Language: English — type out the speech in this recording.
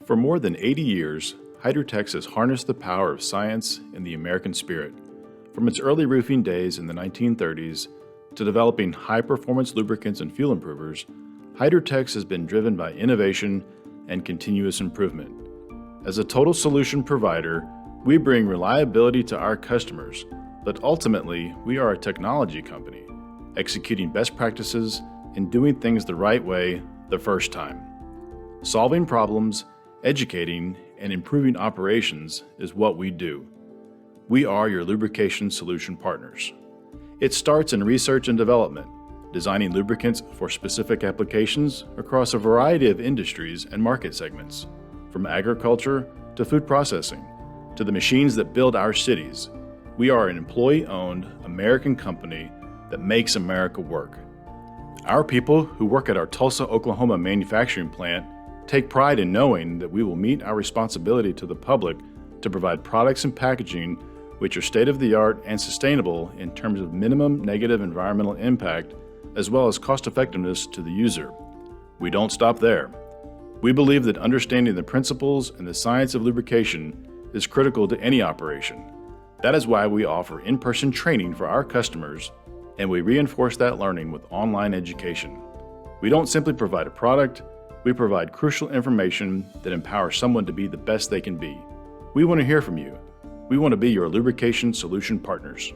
For more than 80 years, Hydrotex has harnessed the power of science and the American spirit. From its early roofing days in the 1930s to developing high-performance lubricants and fuel improvers, Hydrotex has been driven by innovation and continuous improvement. As a total solution provider, we bring reliability to our customers, but ultimately, we are a technology company, executing best practices and doing things the right way the first time. Solving problems, educating, and improving operations is what we do. We are your lubrication solution partners. It starts in research and development, designing lubricants for specific applications across a variety of industries and market segments, from agriculture to food processing, to the machines that build our cities. We are an employee-owned American company that makes America work. Our people who work at our Tulsa, Oklahoma manufacturing plant take pride in knowing that we will meet our responsibility to the public to provide products and packaging which are state-of-the-art and sustainable in terms of minimum negative environmental impact as well as cost-effectiveness to the user. We don't stop there. We believe that understanding the principles and the science of lubrication is critical to any operation. That is why we offer in-person training for our customers, and we reinforce that learning with online education. We don't simply provide a product, we provide crucial information that empowers someone to be the best they can be. We want to hear from you. We want to be your lubrication solution partners.